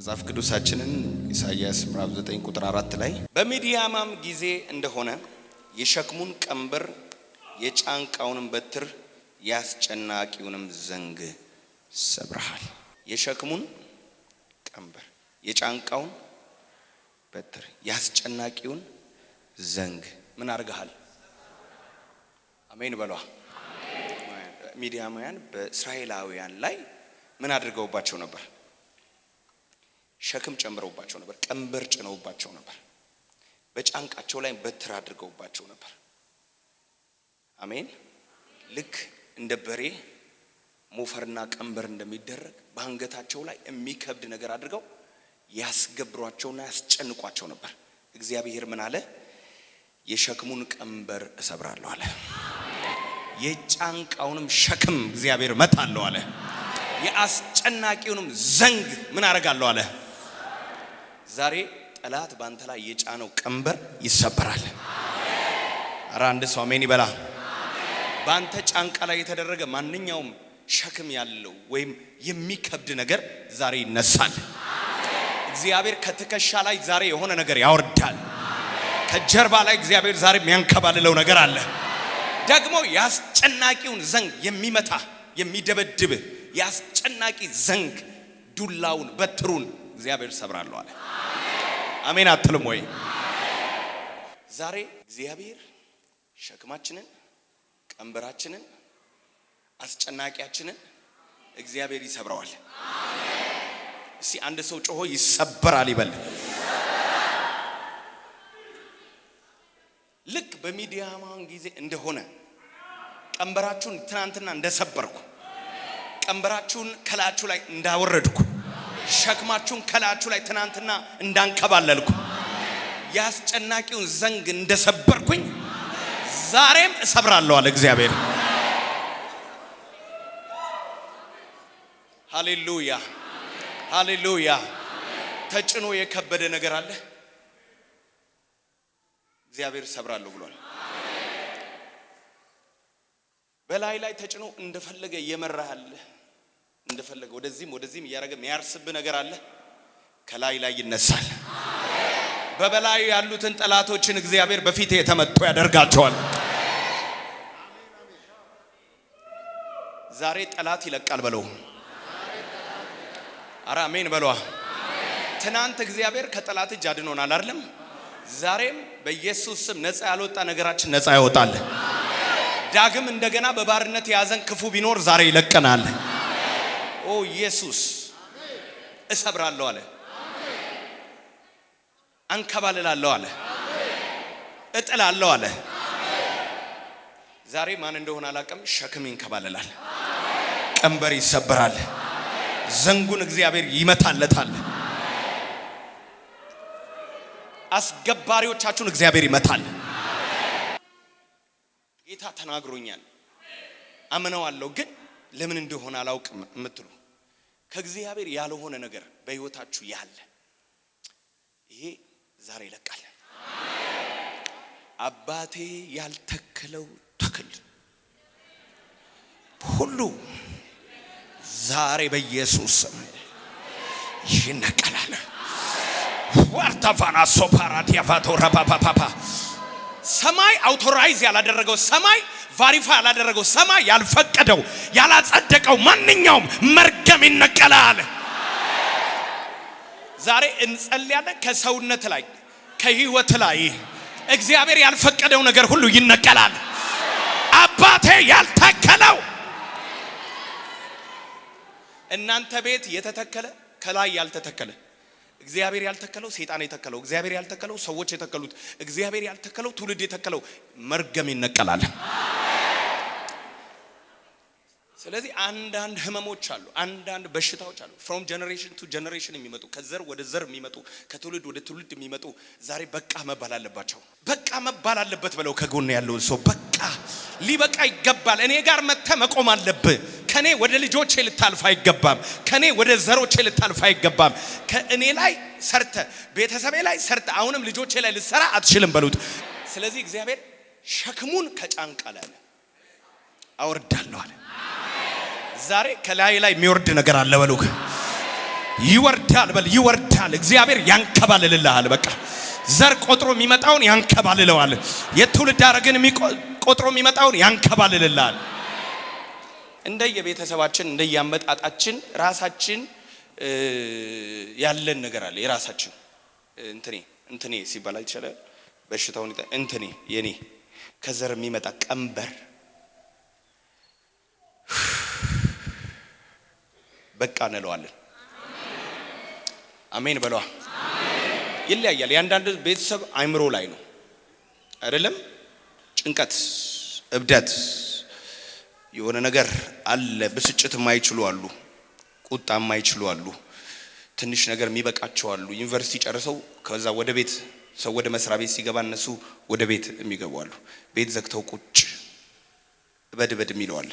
መጽሐፍ ቅዱሳችንን ኢሳይያስ ምዕራፍ 9 ቁጥር 4 ላይ በሚዲያማም ጊዜ እንደሆነ የሸክሙን ቀንበር የጫንቃውንም በትር ያስጨናቂውንም ዘንግ ሰብረሃል። የሸክሙን ቀንበር የጫንቃውን በትር ያስጨናቂውን ዘንግ ምን አርገሃል? አሜን በሏ። ሚዲያማውያን በእስራኤላውያን ላይ ምን አድርገውባቸው ነበር? ሸክም ጨምረውባቸው ነበር። ቀንበር ጭነውባቸው ነበር። በጫንቃቸው ላይ በትር አድርገውባቸው ነበር። አሜን። ልክ እንደ በሬ ሞፈርና ቀንበር እንደሚደረግ በአንገታቸው ላይ የሚከብድ ነገር አድርገው ያስገብሯቸውና ያስጨንቋቸው ነበር። እግዚአብሔር ምን አለ? የሸክሙን ቀንበር እሰብራለሁ አለ። የጫንቃውንም ሸክም እግዚአብሔር መታለሁ አለ። የአስጨናቂውንም ዘንግ ምን አረጋለሁ አለ። ዛሬ ጠላት ባንተ ላይ የጫነው ቀንበር ይሰበራል። አረ አንድ ሰው አሜን ይበላ። ባንተ ጫንቃ ላይ የተደረገ ማንኛውም ሸክም ያለው ወይም የሚከብድ ነገር ዛሬ ይነሳል። እግዚአብሔር ከትከሻ ላይ ዛሬ የሆነ ነገር ያወርዳል። ከጀርባ ላይ እግዚአብሔር ዛሬ የሚያንከባልለው ነገር አለ። ደግሞ ያስጨናቂውን ዘንግ የሚመታ የሚደበድብ ያስጨናቂ ዘንግ ዱላውን በትሩን እግዚአብሔር ሰብራለሁ አለ። አሜን አትልም ወይ? ዛሬ እግዚአብሔር ሸክማችንን፣ ቀንበራችንን፣ አስጨናቂያችንን እግዚአብሔር ይሰብረዋል። እስቲ አንድ ሰው ጮሆ ይሰበራል ይበል። ልክ በሚዲያማን ጊዜ እንደሆነ ቀንበራችሁን ትናንትና እንደሰበርኩ ቀንበራችሁን ከላያችሁ ላይ እንዳወረድኩ ሸክማችሁን ከላያችሁ ላይ ትናንትና እንዳንከባለልኩ ያስጨናቂውን ዘንግ እንደሰበርኩኝ ዛሬም እሰብራለሁ አለ እግዚአብሔር። ሃሌሉያ ሃሌሉያ። ተጭኖ የከበደ ነገር አለ፣ እግዚአብሔር እሰብራለሁ ብሏል። በላይ ላይ ተጭኖ እንደፈለገ እየመራሃል፣ እንደፈለገ ወደዚህም እያደረገ የሚያርስብ ነገር አለ፣ ከላይ ላይ ይነሳል። በበላይ ያሉትን ጠላቶችን እግዚአብሔር በፊት የተመጡ ያደርጋቸዋል። ዛሬ ጠላት ይለቃል በለው። አረ አሜን በሏ። ትናንት እግዚአብሔር ከጠላት እጅ አድኖናል አይደለም? ዛሬም በኢየሱስ ስም ነፃ ያልወጣ ነገራችን ነፃ ይወጣል። ዳግም እንደገና በባርነት የያዘን ክፉ ቢኖር ዛሬ ይለቀናል። ኦ ኢየሱስ እሰብራለሁ አለ። አንከባልላለሁ አለ። እጥላለሁ አለ። ዛሬ ማን እንደሆነ አላውቅም፣ ሸክም ይንከባልላል፣ ቀንበር ይሰበራል፣ ዘንጉን እግዚአብሔር ይመታለታል። አስገባሪዎቻችሁን እግዚአብሔር ይመታል። ጌታ ተናግሮኛል አምነዋለሁ፣ ግን ለምን እንደሆነ አላውቅም የምትሉ ከእግዚአብሔር ያልሆነ ነገር በህይወታችሁ ያለ ይሄ ዛሬ ይለቃል። አባቴ ያልተከለው ተክል ሁሉ ዛሬ በኢየሱስ ስም ይነቀላል። ዋርታፋና ሶፓራዲያ ፋቶራ ፓፓፓ ሰማይ አውቶራይዝ ያላደረገው ሰማይ ቫሪፋ ያላደረገው ሰማይ ያልፈቀደው ያላጸደቀው ማንኛውም መርገም ይነቀላል። ዛሬ እንጸልያለን። ከሰውነት ላይ ከህይወት ላይ እግዚአብሔር ያልፈቀደው ነገር ሁሉ ይነቀላል። አባቴ ያልተከለው እናንተ ቤት የተተከለ ከላይ ያልተተከለ እግዚአብሔር ያልተከለው ሰይጣን የተከለው እግዚአብሔር ያልተከለው ሰዎች የተከሉት እግዚአብሔር ያልተከለው ትውልድ የተከለው መርገም ይነቀላል። ስለዚህ አንዳንድ ህመሞች አሉ፣ አንዳንድ በሽታዎች አሉ። from generation to generation የሚመጡ ከዘር ወደ ዘር የሚመጡ ከትውልድ ወደ ትውልድ የሚመጡ ዛሬ በቃ መባል አለባቸው። በቃ መባል አለበት ብለው ከጎን ያለውን ሰው በቃ ሊበቃ ይገባል። እኔ ጋር መጥተ መቆም አለብህ። ከኔ ወደ ልጆቼ ልታልፍ አይገባም። ከኔ ወደ ዘሮቼ ልታልፍ አይገባም። ከእኔ ላይ ሰርተ ቤተሰቤ ላይ ሰርተ አሁንም ልጆቼ ላይ ልሰራ አትችልም በሉት። ስለዚህ እግዚአብሔር ሸክሙን ከጫንቃ ላይ አወርዳለሁ አለ። ዛሬ ከላይ ላይ የሚወርድ ነገር አለ በሉ። ይወርዳል በል ይወርዳል። እግዚአብሔር ያንከባልልልሃል። በቃ ዘር ቆጥሮ የሚመጣውን ያንከባልለዋል። የትውልድ ሐረግን ቆጥሮ የሚመጣውን ያንከባልልልሃል። እንደየቤተሰባችን እንደያመጣጣችን ራሳችን ያለን ነገር አለ። የራሳችን እንትኔ ሲባል ይችላል በሽታውን እንትኔ የኔ ከዘር የሚመጣ ቀንበር በቃ እንለዋለን። አሜን በለዋ። ይለያያል። ያንዳንድ ቤተሰብ አይምሮ ላይ ነው አይደለም። ጭንቀት፣ እብደት የሆነ ነገር አለ። ብስጭት የማይችሉ አሉ፣ ቁጣ የማይችሉ አሉ፣ ትንሽ ነገር የሚበቃቸው አሉ። ዩኒቨርሲቲ ጨርሰው ከዛ ወደ ቤት ሰው ወደ መስሪያ ቤት ሲገባ እነሱ ወደ ቤት የሚገቡ አሉ። ቤት ዘግተው ቁጭ በድበድ የሚለው አለ።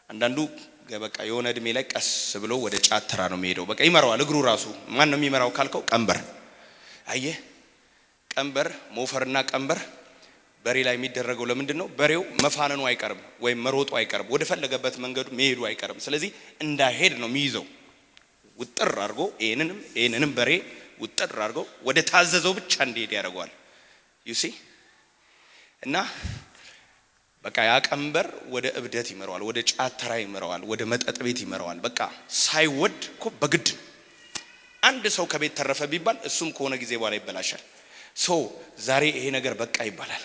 አንዳንዱ በቃ የሆነ እድሜ ላይ ቀስ ብሎ ወደ ጫት ተራ ነው የሚሄደው። በቃ ይመራዋል። እግሩ ራሱ ማን ነው የሚመራው ካልከው ቀንበር። አየህ ቀንበር፣ ሞፈርና ቀንበር በሬ ላይ የሚደረገው ለምንድን ነው? በሬው መፋነኑ አይቀርም ወይም መሮጡ አይቀርም፣ ወደ ፈለገበት መንገዱ መሄዱ አይቀርም። ስለዚህ እንዳይሄድ ነው የሚይዘው። ውጥር አድርጎ ይሄንንም በሬ ውጥር አድርጎ ወደ ታዘዘው ብቻ እንዲሄድ ያደርገዋል። ዩሲ እና በቃ ያ ቀንበር ወደ እብደት ይመራዋል፣ ወደ ጫት ተራ ይመራዋል፣ ወደ መጠጥ ቤት ይመራዋል። በቃ ሳይወድ እኮ በግድ አንድ ሰው ከቤት ተረፈ ቢባል እሱም ከሆነ ጊዜ በኋላ ይበላሻል። ዛሬ ይሄ ነገር በቃ ይባላል።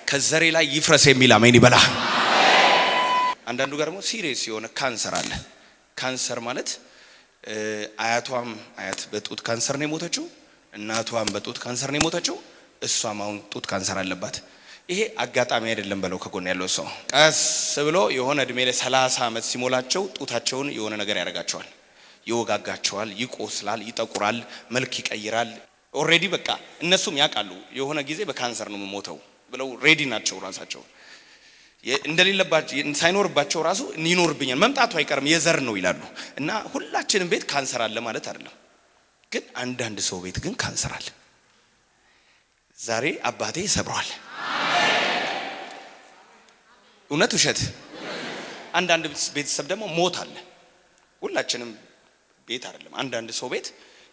ከዘሬ ላይ ይፍረስ የሚል አሜን ይበላ። አንዳንዱ ጋር ደግሞ ሲሪየስ የሆነ ካንሰር አለ። ካንሰር ማለት አያት በጡት ካንሰር ነው የሞተችው፣ እናቷም በጡት ካንሰር ነው የሞተችው፣ እሷም አሁን ጡት ካንሰር አለባት። ይሄ አጋጣሚ አይደለም በለው ከጎን ያለው ሰው። ቀስ ብሎ የሆነ እድሜ ላይ 30 ዓመት ሲሞላቸው ጡታቸውን የሆነ ነገር ያደርጋቸዋል፣ ይወጋጋቸዋል፣ ይቆስላል፣ ይጠቁራል፣ መልክ ይቀይራል። ኦሬዲ በቃ እነሱም ያውቃሉ የሆነ ጊዜ በካንሰር ነው የምሞተው ብለው ሬዲ ናቸው። ራሳቸው እንደሌለባቸው ሳይኖርባቸው ራሱ ይኖርብኛል መምጣቱ አይቀርም የዘር ነው ይላሉ። እና ሁላችንም ቤት ካንሰር አለ ማለት አይደለም፣ ግን አንዳንድ ሰው ቤት ግን ካንሰር አለ። ዛሬ አባቴ ሰብሯል። እውነት ውሸት? አንዳንድ ቤተሰብ ደግሞ ሞት አለ። ሁላችንም ቤት አይደለም። አንዳንድ ሰው ቤት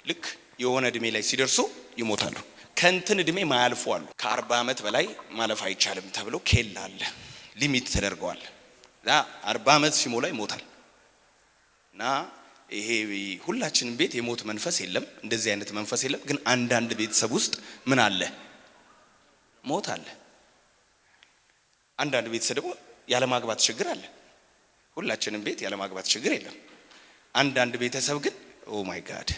ልክ የሆነ እድሜ ላይ ሲደርሱ ይሞታሉ። ከእንትን እድሜ ማያልፉ አሉ። ከ40 ዓመት በላይ ማለፍ አይቻልም ተብሎ ኬላ አለ፣ ሊሚት ተደርገዋል። 40 ዓመት ሲሞላ ይሞታል። እና ይሄ ሁላችንም ቤት የሞት መንፈስ የለም፣ እንደዚህ አይነት መንፈስ የለም። ግን አንዳንድ ቤተሰብ ውስጥ ምን አለ? ሞት አለ። አንዳንድ ቤተሰብ ደግሞ ያለማግባት ችግር አለ። ሁላችንም ቤት ያለማግባት ችግር የለም። አንዳንድ ቤተሰብ ግን ኦ ማይ ጋድ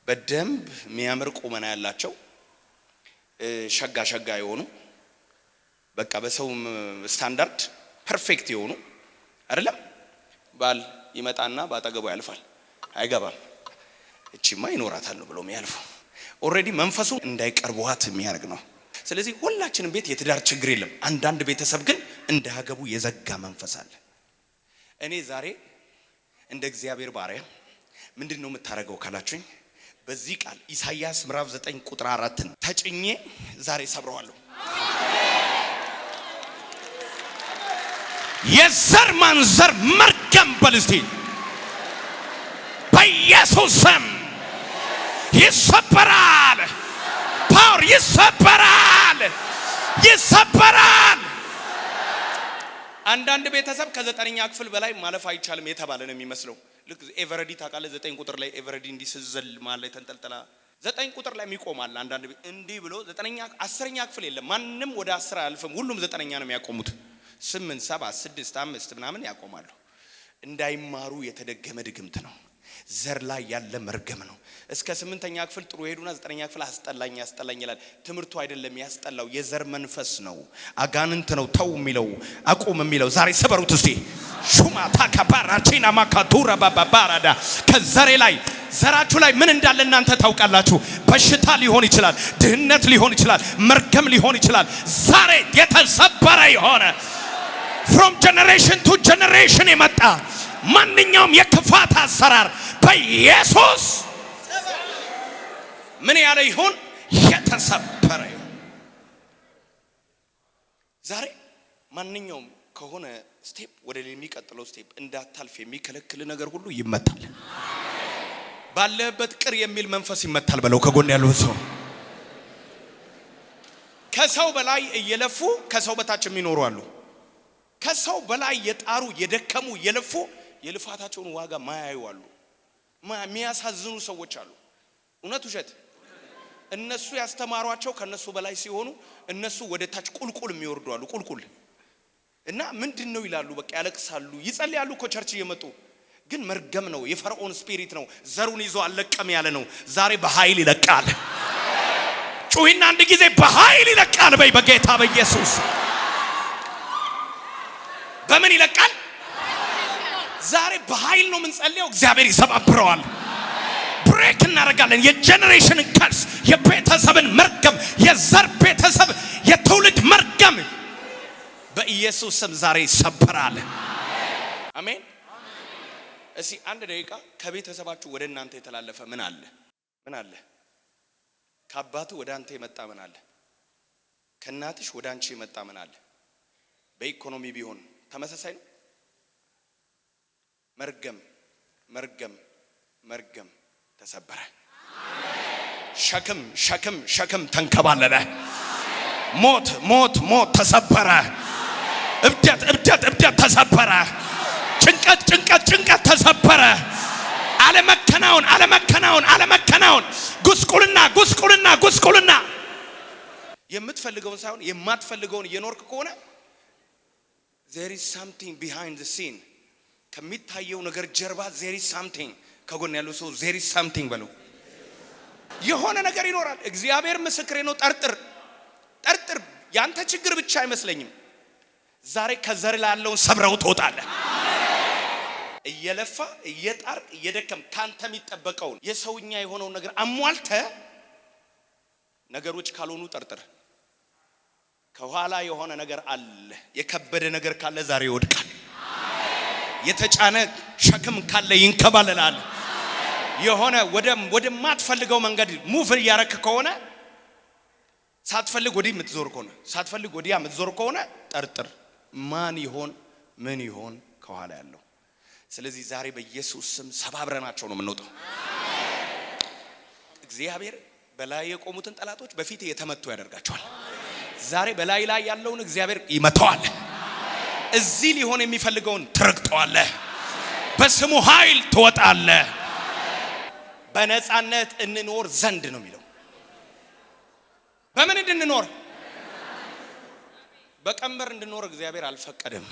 በደንብ የሚያምር ቁመና ያላቸው ሸጋ የሆኑ በቃ በሰው ስታንዳርድ ፐርፌክት የሆኑ አይደለም። ባል ይመጣና ባጠገቡ ያልፋል፣ አይገባም። እቺማ ይኖራታል ነው ብሎ የሚያልፈው ኦሬዲ መንፈሱ እንዳይቀርቧት የሚያደርግ ነው። ስለዚህ ሁላችንም ቤት የትዳር ችግር የለም። አንዳንድ ቤተሰብ ግን እንዳያገቡ የዘጋ መንፈስ አለ። እኔ ዛሬ እንደ እግዚአብሔር ባሪያ ምንድነው የምታረገው ካላችሁኝ፣ በዚህ ቃል ኢሳይያስ ምዕራፍ 9 ቁጥር 4 ተጭኜ ዛሬ ሰብረዋለሁ። የዘር ማንዘር መርገም በልስቲ በኢየሱስ ስም ይሰበራል። ፓወር ይሰበራል። አንዳንድ ቤተሰብ ከ9ኛ ክፍል በላይ ማለፍ አይቻልም የተባለ ነው የሚመስለው። ልክ ኤቨረዲ ታውቃለህ 9 ቁጥር ላይ ኤቨረዲ እንዲስዘል ማለት ተንጠልጠላ 9 ቁጥር ላይ የሚቆማል። አንዳንድ እንዲህ ብሎ 9ኛ 10ኛ ክፍል የለም። ማንም ወደ 10 አያልፍም። ሁሉም 9ኛ ነው የሚያቆሙት። 8 7 6 5 ምናምን ያቆማሉ። እንዳይማሩ የተደገመ ድግምት ነው። ዘር ላይ ያለ መርገም ነው። እስከ 8ኛ ክፍል ጥሩ ሄዱና 9ኛ ክፍል አስጠላኝ ይላል። ትምህርቱ አይደለም ያስጠላው፣ የዘር መንፈስ ነው፣ አጋንንት ነው። ተው የሚለው አቁም የሚለው ዛሬ ሰበሩት እስቲ። ሹማታ ካባራቺና ማካቱራ ባባራዳ ከዘሬ ላይ ዘራችሁ ላይ ምን እንዳለ እናንተ ታውቃላችሁ። በሽታ ሊሆን ይችላል፣ ድህነት ሊሆን ይችላል፣ መርገም ሊሆን ይችላል። ዛሬ የተሰበረ የሆነ from generation to generation የመጣ ማንኛውም የክፋት አሰራር በኢየሱስ ምን ያለ ይሁን የተሰበረ ይሁን። ዛሬ ማንኛውም ከሆነ ስቴፕ ወደ የሚቀጥለው ስቴፕ እንዳታልፍ የሚከለክል ነገር ሁሉ ይመታል። ባለበት ቅር የሚል መንፈስ ይመታል በለው ከጎን ያለው ሰው። ከሰው በላይ እየለፉ ከሰው በታች የሚኖሩ አሉ። ከሰው በላይ የጣሩ የደከሙ የለፉ የልፋታቸውን ዋጋ ማያዩ አሉ። የሚያሳዝኑ ሰዎች አሉ። እውነት ውሸት? እነሱ ያስተማሯቸው ከነሱ በላይ ሲሆኑ እነሱ ወደ ታች ቁልቁል የሚወርዱ አሉ። ቁልቁል እና ምንድነው ይላሉ። በቃ ያለቅሳሉ፣ ይጸልያሉ እኮ ቸርች እየመጡ ግን መርገም ነው። የፈርዖን ስፒሪት ነው። ዘሩን ይዞ አለቀም ያለ ነው። ዛሬ በኃይል ይለቃል። ጩሂና አንድ ጊዜ በኃይል ይለቃል በይ በጌታ በኢየሱስ። በምን ይለቃል? ዛሬ በኃይል ነው የምንጸልየው። እግዚአብሔር ይሰባብረዋል። ብሬክ እናደርጋለን። የጄኔሬሽንን ከርስ፣ የቤተሰብን መርገም፣ የዘር ቤተሰብ የትውልድ መርገም በኢየሱስ ስም ዛሬ ይሰበራል። አሜን። እስኪ አንድ ደቂቃ ከቤተሰባችሁ ወደ እናንተ የተላለፈ ምን አለ? ምን አለ? ከአባቱ ወደ አንተ የመጣ ምን አለ? ከእናትሽ ወደ አንቺ የመጣ ምን አለ? በኢኮኖሚ ቢሆን ተመሳሳይ ነው። መርገም መርገም መርገም ተሰበረ። ሸክም ሸክም ሸክም ተንከባለለ። ሞት ሞት ሞት ተሰበረ። እብደት እብደት እብደት ተሰበረ። ጭንቀት ጭንቀት ጭንቀት ተሰበረ። አለመከናወን አለመከናወን አለመከናወን፣ ጉስቁልና ጉስቁልና ጉስቁልና። የምትፈልገውን ሳይሆን የማትፈልገውን እየኖርክ ከሆነ there is something behind the scene። ከሚታየው ነገር ጀርባ there is something። ከጎን ያለው ሰው there is something በለው። የሆነ ነገር ይኖራል። እግዚአብሔር ምስክሬ ነው። ጠርጥር ጠርጥር። ያንተ ችግር ብቻ አይመስለኝም። ዛሬ ከዘር ላለውን ሰብረው ትወጣለህ። እየለፋ እየጣርክ እየደከም ካንተ የሚጠበቀውን የሰውኛ የሆነውን ነገር አሟልተ ነገሮች ካልሆኑ ጠርጥር። ከኋላ የሆነ ነገር አለ። የከበደ ነገር ካለ ዛሬ ይወድቃል። የተጫነ ሸክም ካለ ይንከባለላል። የሆነ ወደ ማትፈልገው መንገድ ሙቭ ያረክ ከሆነ ሳትፈልግ ወዲህ የምትዞር ከሆነ ሳትፈልግ ወዲያ የምትዞር ከሆነ ጠርጥር። ማን ይሆን ምን ይሆን ከኋላ ያለው? ስለዚህ ዛሬ በኢየሱስ ስም ሰባብረናቸው ነው የምንወጣው። እግዚአብሔር በላይ የቆሙትን ጠላቶች በፊት የተመቱ ያደርጋቸዋል። ዛሬ በላይ ላይ ያለውን እግዚአብሔር ይመታዋል። እዚህ ሊሆን የሚፈልገውን ትረግጠዋለህ። በስሙ ኃይል ትወጣለህ። በነፃነት እንኖር ዘንድ ነው የሚለው። በምን እንድንኖር? በቀንበር እንድንኖር እግዚአብሔር አልፈቀደም።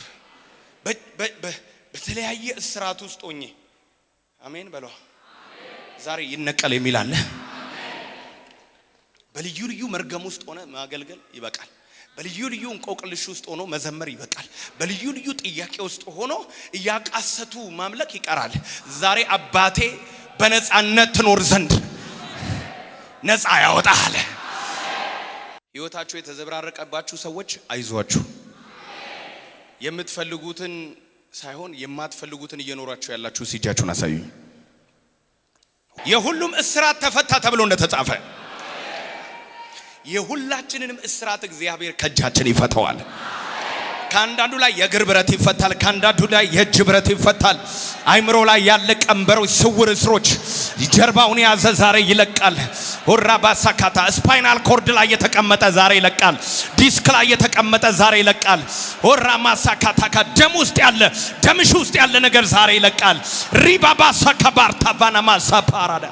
በተለያየ እስራት ውስጥ ሆኜ አሜን በለው። ዛሬ ይነቀል የሚል አለ። በልዩ ልዩ መርገም ውስጥ ሆነ ማገልገል ይበቃል። በልዩ ልዩ እንቆቅልሽ ውስጥ ሆኖ መዘመር ይበቃል። በልዩ ልዩ ጥያቄ ውስጥ ሆኖ ያቃሰቱ ማምለክ ይቀራል። ዛሬ አባቴ በነፃነት ትኖር ዘንድ ነፃ ያወጣል። ሕይወታችሁ የተዘበራረቀባችሁ ሰዎች አይዟችሁ። የምትፈልጉትን ሳይሆን የማትፈልጉትን እየኖራችሁ ያላችሁ ሲጃችሁን አሳዩኝ። የሁሉም እስራት ተፈታ ተብሎ እንደተጻፈ የሁላችንንም እስራት እግዚአብሔር ከእጃችን ይፈታዋል። ካንዳንዱ ላይ የእግር ብረት ይፈታል። ካንዳንዱ ላይ የእጅ ብረት ይፈታል። አይምሮ ላይ ያለ ቀንበሮች፣ ስውር እስሮች ጀርባውን ያዘ ዛሬ ይለቃል። ሆራ ባሳካታ ስፓይናል ኮርድ ላይ የተቀመጠ ዛሬ ይለቃል። ዲስክ ላይ የተቀመጠ ዛሬ ይለቃል። ሆራ ማሳካታ ከደም ውስጥ ያለ ደምሽ ውስጥ ያለ ነገር ዛሬ ይለቃል። ሪባባ ሳካባርታ ቫናማ ሳፓራዳ